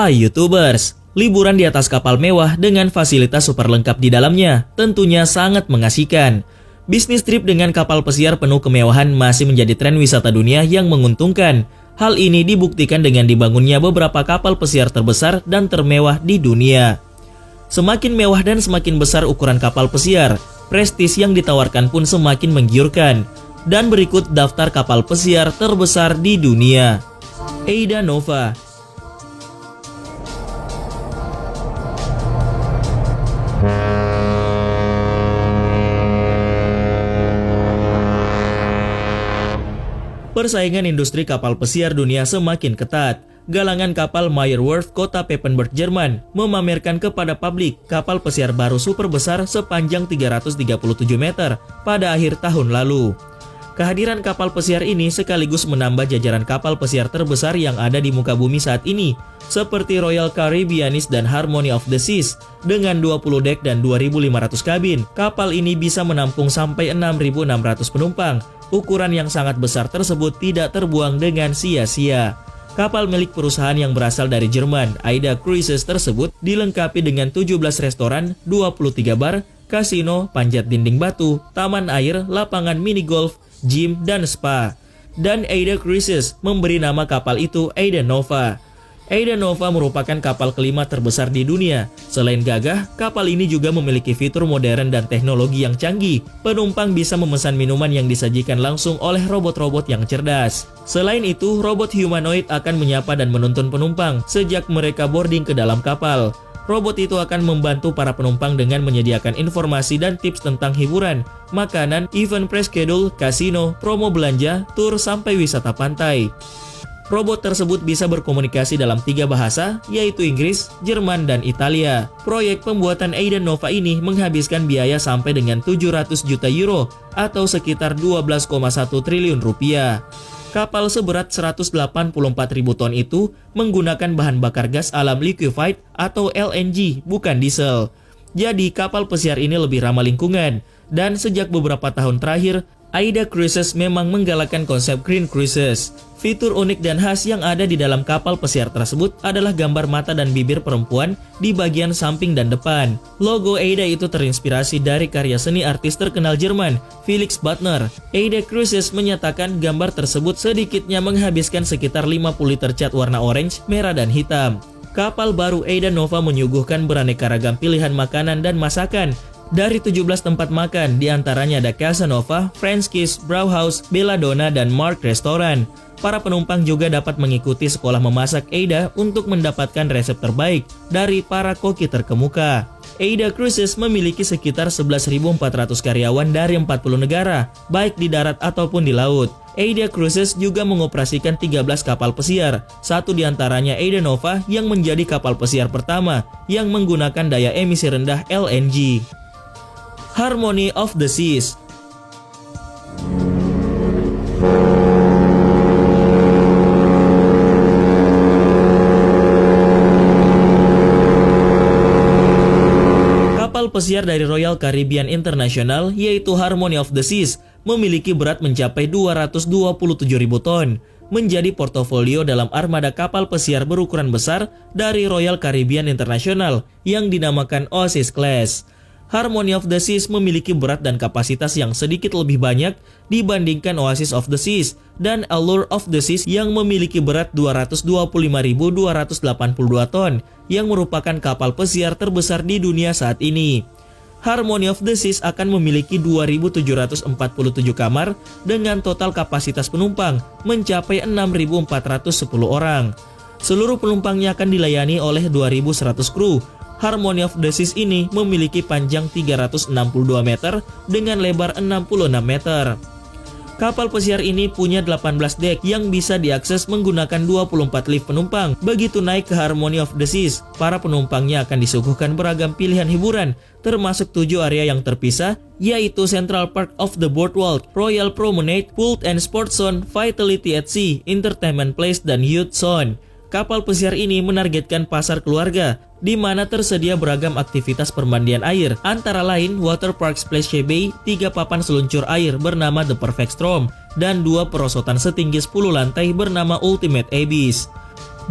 Hai YouTubers, liburan di atas kapal mewah dengan fasilitas super lengkap di dalamnya tentunya sangat mengasihkan. Bisnis trip dengan kapal pesiar penuh kemewahan masih menjadi tren wisata dunia yang menguntungkan. Hal ini dibuktikan dengan dibangunnya beberapa kapal pesiar terbesar dan termewah di dunia. Semakin mewah dan semakin besar ukuran kapal pesiar, prestis yang ditawarkan pun semakin menggiurkan. Dan berikut daftar kapal pesiar terbesar di dunia. Aida Nova. Persaingan industri kapal pesiar dunia semakin ketat. Galangan kapal Meyerwerft kota Papenburg, Jerman memamerkan kepada publik kapal pesiar baru super besar sepanjang 337 meter pada akhir tahun lalu. Kehadiran kapal pesiar ini sekaligus menambah jajaran kapal pesiar terbesar yang ada di muka bumi saat ini, seperti Royal Caribbeanis dan Harmony of the Seas. Dengan 20 dek dan 2.500 kabin, kapal ini bisa menampung sampai 6.600 penumpang. Ukuran yang sangat besar tersebut tidak terbuang dengan sia-sia. Kapal milik perusahaan yang berasal dari Jerman, Aida Cruises tersebut dilengkapi dengan 17 restoran, 23 bar, kasino, panjat dinding batu, taman air, lapangan mini golf, gym, dan spa. Dan Aida Cruises memberi nama kapal itu Aida Nova. Aida Nova merupakan kapal kelima terbesar di dunia. Selain gagah, kapal ini juga memiliki fitur modern dan teknologi yang canggih. Penumpang bisa memesan minuman yang disajikan langsung oleh robot-robot yang cerdas. Selain itu, robot humanoid akan menyapa dan menuntun penumpang sejak mereka boarding ke dalam kapal. Robot itu akan membantu para penumpang dengan menyediakan informasi dan tips tentang hiburan, makanan, event pre-schedule, kasino, promo belanja, tur sampai wisata pantai. Robot tersebut bisa berkomunikasi dalam 3 bahasa, yaitu Inggris, Jerman, dan Italia. Proyek pembuatan Aida Nova ini menghabiskan biaya sampai dengan 700 juta euro atau sekitar 12,1 triliun rupiah. Kapal seberat 184.000 ton itu menggunakan bahan bakar gas alam liquefied atau LNG, bukan diesel. Jadi kapal pesiar ini lebih ramah lingkungan. Dan sejak beberapa tahun terakhir, Aida Cruises memang menggalakkan konsep Green Cruises. Fitur unik dan khas yang ada di dalam kapal pesiar tersebut adalah gambar mata dan bibir perempuan di bagian samping dan depan. Logo Aida itu terinspirasi dari karya seni artis terkenal Jerman, Felix Butner. Aida Cruises menyatakan gambar tersebut sedikitnya menghabiskan sekitar 50 liter cat warna orange, merah, dan hitam. Kapal baru Aida Nova menyuguhkan beraneka ragam pilihan makanan dan masakan. Dari 17 tempat makan, diantaranya ada Casa Nova, French Kiss, Brauhaus, Belladonna, dan Mark Restaurant. Para penumpang juga dapat mengikuti sekolah memasak Aida untuk mendapatkan resep terbaik dari para koki terkemuka. Aida Cruises memiliki sekitar 11.400 karyawan dari 40 negara, baik di darat ataupun di laut. Aida Cruises juga mengoperasikan 13 kapal pesiar, satu diantaranya Aida Nova yang menjadi kapal pesiar pertama yang menggunakan daya emisi rendah LNG. Harmony of the Seas. Kapal pesiar dari Royal Caribbean International yaitu Harmony of the Seas memiliki berat mencapai 227.000 ton, menjadi portofolio dalam armada kapal pesiar berukuran besar dari Royal Caribbean International yang dinamakan Oasis Class. Harmony of the Seas memiliki berat dan kapasitas yang sedikit lebih banyak dibandingkan Oasis of the Seas dan Allure of the Seas yang memiliki berat 225.282 ton yang merupakan kapal pesiar terbesar di dunia saat ini. Harmony of the Seas akan memiliki 2.747 kamar dengan total kapasitas penumpang mencapai 6.410 orang. Seluruh penumpangnya akan dilayani oleh 2.100 kru. Harmony of the Seas ini memiliki panjang 362 meter dengan lebar 66 meter. Kapal pesiar ini punya 18 dek yang bisa diakses menggunakan 24 lift penumpang. Begitu naik ke Harmony of the Seas, para penumpangnya akan disuguhkan beragam pilihan hiburan, termasuk 7 area yang terpisah, yaitu Central Park of the Boardwalk, Royal Promenade, Pool and Sports Zone, Vitality at Sea, Entertainment Place, dan Youth Zone. Kapal pesiar ini menargetkan pasar keluarga, di mana tersedia beragam aktivitas permandian air, antara lain Water Park Splash Bay, 3 papan seluncur air bernama The Perfect Storm, dan 2 perosotan setinggi 10 lantai bernama Ultimate Abyss.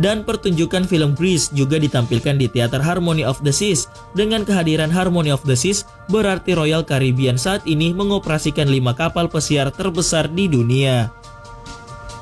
Dan pertunjukan film Grease juga ditampilkan di Teater Harmony of the Seas. Dengan kehadiran Harmony of the Seas, berarti Royal Caribbean saat ini mengoperasikan 5 kapal pesiar terbesar di dunia.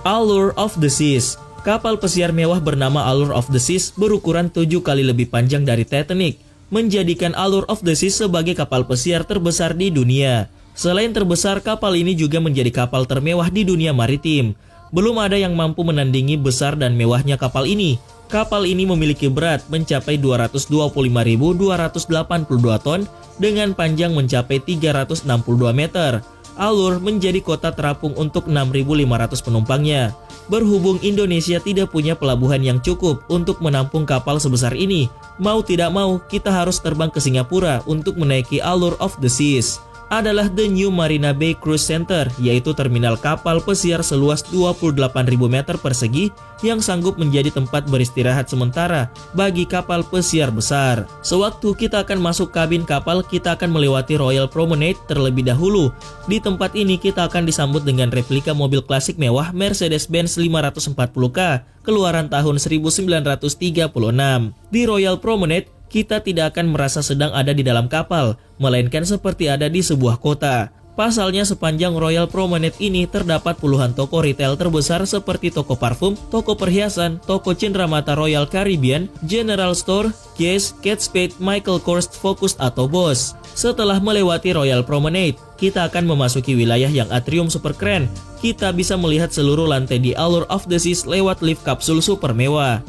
Allure of the Seas. Kapal pesiar mewah bernama Allure of the Seas berukuran 7 kali lebih panjang dari Titanic, menjadikan Allure of the Seas sebagai kapal pesiar terbesar di dunia. Selain terbesar, kapal ini juga menjadi kapal termewah di dunia maritim. Belum ada yang mampu menandingi besar dan mewahnya kapal ini. Kapal ini memiliki berat mencapai 225.282 ton dengan panjang mencapai 362 meter. Allure menjadi kota terapung untuk 6.500 penumpangnya. Berhubung Indonesia tidak punya pelabuhan yang cukup untuk menampung kapal sebesar ini, mau tidak mau kita harus terbang ke Singapura untuk menaiki Allure of the Seas. Adalah The New Marina Bay Cruise Center, yaitu terminal kapal pesiar seluas 28.000 meter persegi yang sanggup menjadi tempat beristirahat sementara bagi kapal pesiar besar. Sewaktu kita akan masuk kabin kapal, kita akan melewati Royal Promenade terlebih dahulu. Di tempat ini kita akan disambut dengan replika mobil klasik mewah Mercedes-Benz 540K keluaran tahun 1936. Di Royal Promenade, kita tidak akan merasa sedang ada di dalam kapal, melainkan seperti ada di sebuah kota. Pasalnya sepanjang Royal Promenade ini terdapat puluhan toko retail terbesar seperti toko parfum, toko perhiasan, toko cenderamata Royal Caribbean, General Store, Guess, Kate Spade, Michael Kors, Focus atau Boss. Setelah melewati Royal Promenade, kita akan memasuki wilayah yang atrium super keren. Kita bisa melihat seluruh lantai di Allure of the Seas lewat lift kapsul super mewah.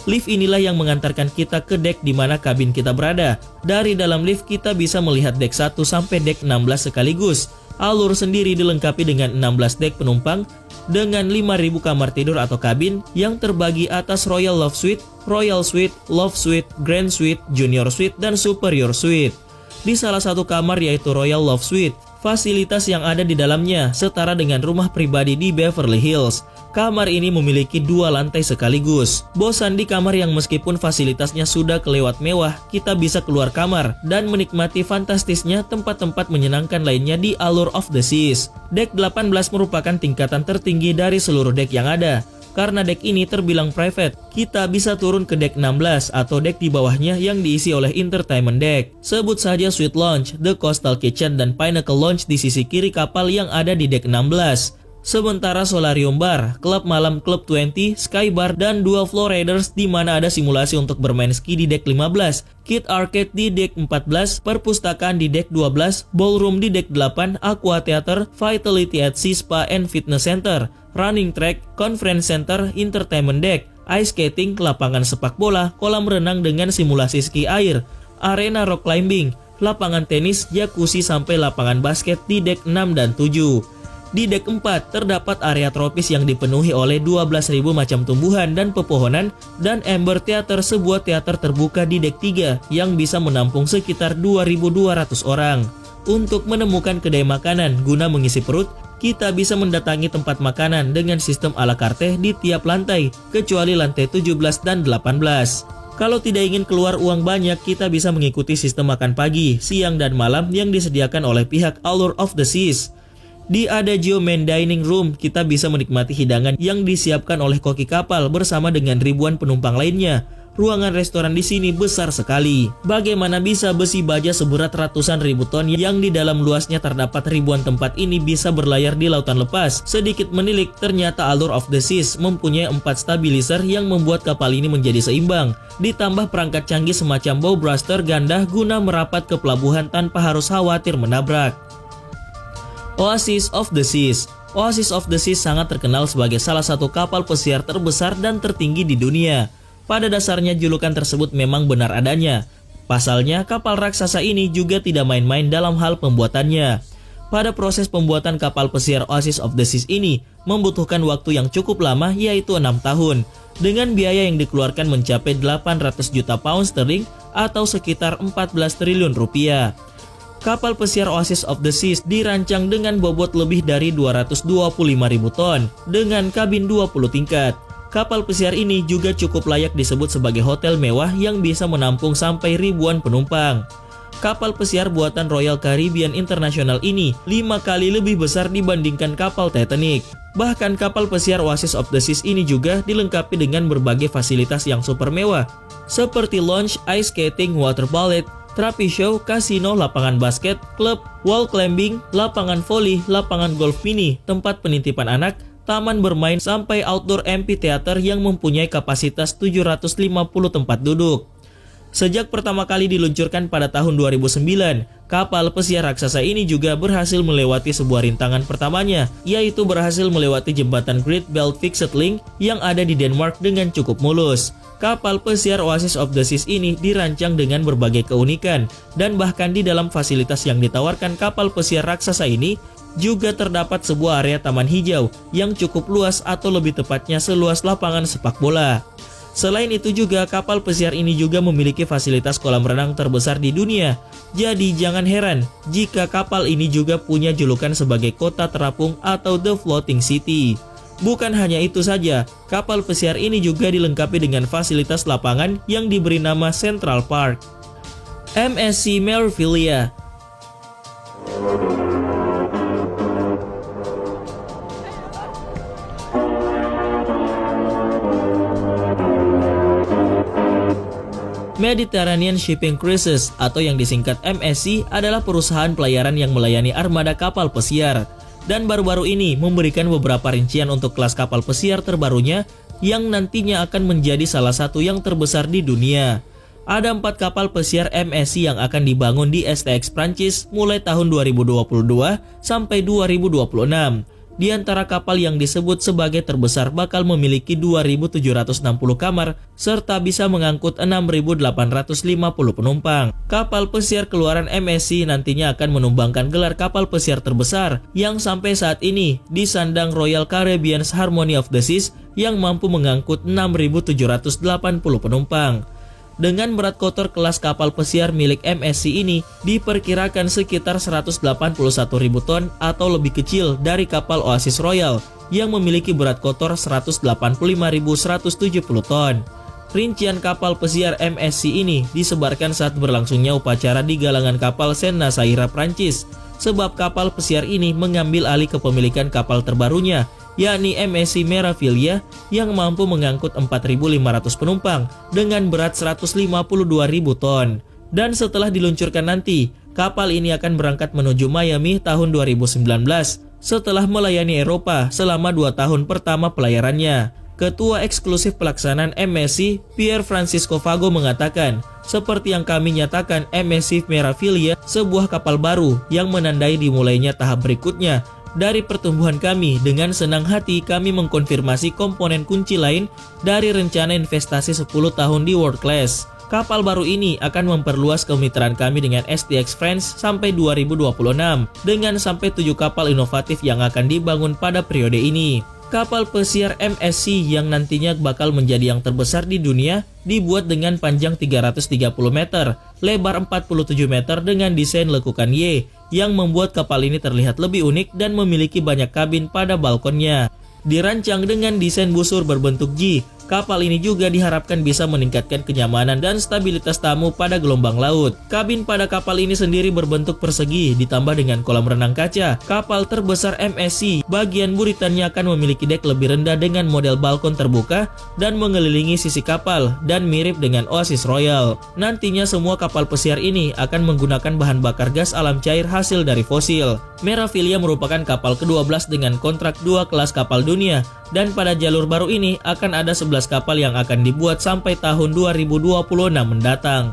Lift inilah yang mengantarkan kita ke dek di mana kabin kita berada. Dari dalam lift kita bisa melihat dek 1 sampai dek 16 sekaligus. Allure sendiri dilengkapi dengan 16 dek penumpang dengan 5.000 kamar tidur atau kabin yang terbagi atas Royal Love Suite, Royal Suite, Love Suite, Grand Suite, Junior Suite, dan Superior Suite. Di salah satu kamar yaitu Royal Love Suite, fasilitas yang ada di dalamnya setara dengan rumah pribadi di Beverly Hills. Kamar ini memiliki 2 lantai sekaligus. Bosan di kamar yang meskipun fasilitasnya sudah kelewat mewah, kita bisa keluar kamar dan menikmati fantastisnya tempat-tempat menyenangkan lainnya di Allure of the Seas. Dek 18 merupakan tingkatan tertinggi dari seluruh dek yang ada. Karena dek ini terbilang private, kita bisa turun ke dek 16 atau dek di bawahnya yang diisi oleh entertainment deck. Sebut saja Suite Lounge, The Coastal Kitchen, dan Pinnacle Lounge di sisi kiri kapal yang ada di dek 16. Sementara Solarium Bar, klub malam Club 20, Sky Bar, dan 2 Flow Raiders di mana ada simulasi untuk bermain ski di dek 15, Kid Arcade di dek 14, perpustakaan di dek 12, ballroom di dek 8, Aqua Theater, Vitality at Sea Spa and Fitness Center, Running Track, Conference Center, Entertainment Deck, Ice Skating, lapangan sepak bola, kolam renang dengan simulasi ski air, arena rock climbing, lapangan tenis, jacuzzi sampai lapangan basket di dek 6 dan 7. Di dek 4 terdapat area tropis yang dipenuhi oleh 12.000 macam tumbuhan dan pepohonan, dan Amber Theater, sebuah teater terbuka di dek 3 yang bisa menampung sekitar 2.200 orang. Untuk menemukan kedai makanan guna mengisi perut, kita bisa mendatangi tempat makanan dengan sistem ala carte di tiap lantai, kecuali lantai 17 dan 18. Kalau tidak ingin keluar uang banyak, kita bisa mengikuti sistem makan pagi, siang, dan malam yang disediakan oleh pihak Allure of the Seas. Di Adagio Main Dining Room, kita bisa menikmati hidangan yang disiapkan oleh koki kapal bersama dengan ribuan penumpang lainnya. Ruangan restoran di sini besar sekali. Bagaimana bisa besi baja seberat ratusan ribu ton yang di dalam luasnya terdapat ribuan tempat ini bisa berlayar di lautan lepas? Sedikit menilik, ternyata Allure of the Seas mempunyai 4 stabilizer yang membuat kapal ini menjadi seimbang. Ditambah perangkat canggih semacam bow thruster ganda guna merapat ke pelabuhan tanpa harus khawatir menabrak. Oasis of the Seas. Oasis of the Seas sangat terkenal sebagai salah satu kapal pesiar terbesar dan tertinggi di dunia. Pada dasarnya julukan tersebut memang benar adanya. Pasalnya kapal raksasa ini juga tidak main-main dalam hal pembuatannya. Pada proses pembuatan kapal pesiar Oasis of the Seas ini membutuhkan waktu yang cukup lama, yaitu 6 tahun. Dengan biaya yang dikeluarkan mencapai 800 juta pound sterling atau sekitar 14 triliun rupiah. Kapal pesiar Oasis of the Seas dirancang dengan bobot lebih dari 225.000 ton dengan kabin 20 tingkat. Kapal pesiar ini juga cukup layak disebut sebagai hotel mewah yang bisa menampung sampai ribuan penumpang. Kapal pesiar buatan Royal Caribbean International ini 5 kali lebih besar dibandingkan kapal Titanic. Bahkan kapal pesiar Oasis of the Seas ini juga dilengkapi dengan berbagai fasilitas yang super mewah, seperti lounge, ice skating, water ballet, terapi show, kasino, lapangan basket, klub, wall climbing, lapangan voli, lapangan golf mini, tempat penitipan anak, taman bermain, sampai outdoor amphitheater yang mempunyai kapasitas 750 tempat duduk. Sejak pertama kali diluncurkan pada tahun 2009, kapal pesiar raksasa ini juga berhasil melewati sebuah rintangan pertamanya, yaitu berhasil melewati jembatan Great Belt Fixed Link yang ada di Denmark dengan cukup mulus. Kapal pesiar Oasis of the Seas ini dirancang dengan berbagai keunikan, dan bahkan di dalam fasilitas yang ditawarkan kapal pesiar raksasa ini juga terdapat sebuah area taman hijau yang cukup luas, atau lebih tepatnya seluas lapangan sepak bola. Selain itu juga kapal pesiar ini juga memiliki fasilitas kolam renang terbesar di dunia. Jadi jangan heran jika kapal ini juga punya julukan sebagai kota terapung atau The Floating City. Bukan hanya itu saja, kapal pesiar ini juga dilengkapi dengan fasilitas lapangan yang diberi nama Central Park. MSC Meraviglia. Mediterranean Shipping Cruises atau yang disingkat MSC adalah perusahaan pelayaran yang melayani armada kapal pesiar, dan baru-baru ini memberikan beberapa rincian untuk kelas kapal pesiar terbarunya yang nantinya akan menjadi salah satu yang terbesar di dunia. Ada 4 kapal pesiar MSC yang akan dibangun di STX Prancis mulai tahun 2022 sampai 2026. Di antara kapal yang disebut sebagai terbesar bakal memiliki 2.760 kamar serta bisa mengangkut 6.850 penumpang. Kapal pesiar keluaran MSC nantinya akan menumbangkan gelar kapal pesiar terbesar yang sampai saat ini disandang Royal Caribbean's Harmony of the Seas yang mampu mengangkut 6.780 penumpang. Dengan berat kotor kelas kapal pesiar milik MSC ini diperkirakan sekitar 181.000 ton atau lebih kecil dari kapal Oasis Royal yang memiliki berat kotor 185.170 ton. Rincian kapal pesiar MSC ini disebarkan saat berlangsungnya upacara di galangan kapal Saint Nazaire, Prancis, sebab kapal pesiar ini mengambil alih kepemilikan kapal terbarunya, yakni MSC Meraviglia yang mampu mengangkut 4.500 penumpang dengan berat 152.000 ton. Dan setelah diluncurkan nanti, kapal ini akan berangkat menuju Miami tahun 2019 setelah melayani Eropa selama 2 tahun pertama pelayarannya. Ketua Eksklusif Pelaksanaan MSC, Pier Francisco Fago mengatakan, seperti yang kami nyatakan, MSC Meraviglia sebuah kapal baru yang menandai dimulainya tahap berikutnya. Dari pertumbuhan kami, dengan senang hati kami mengkonfirmasi komponen kunci lain dari rencana investasi 10 tahun di World Class. Kapal baru ini akan memperluas kemitraan kami dengan STX France sampai 2026 dengan sampai 7 kapal inovatif yang akan dibangun pada periode ini. Kapal pesiar MSC yang nantinya bakal menjadi yang terbesar di dunia dibuat dengan panjang 330 meter, lebar 47 meter dengan desain lekukan Y yang membuat kapal ini terlihat lebih unik dan memiliki banyak kabin pada balkonnya. Dirancang dengan desain busur berbentuk G, kapal ini juga diharapkan bisa meningkatkan kenyamanan dan stabilitas tamu pada gelombang laut. Kabin pada kapal ini sendiri berbentuk persegi ditambah dengan kolam renang kaca. Kapal terbesar MSC, bagian buritannya akan memiliki dek lebih rendah dengan model balkon terbuka dan mengelilingi sisi kapal dan mirip dengan Oasis Royal. Nantinya semua kapal pesiar ini akan menggunakan bahan bakar gas alam cair hasil dari fosil. Meraviglia merupakan kapal ke-12 dengan kontrak 2 kelas kapal dunia, dan pada jalur baru ini akan ada 11 kapal yang akan dibuat sampai tahun 2026 mendatang.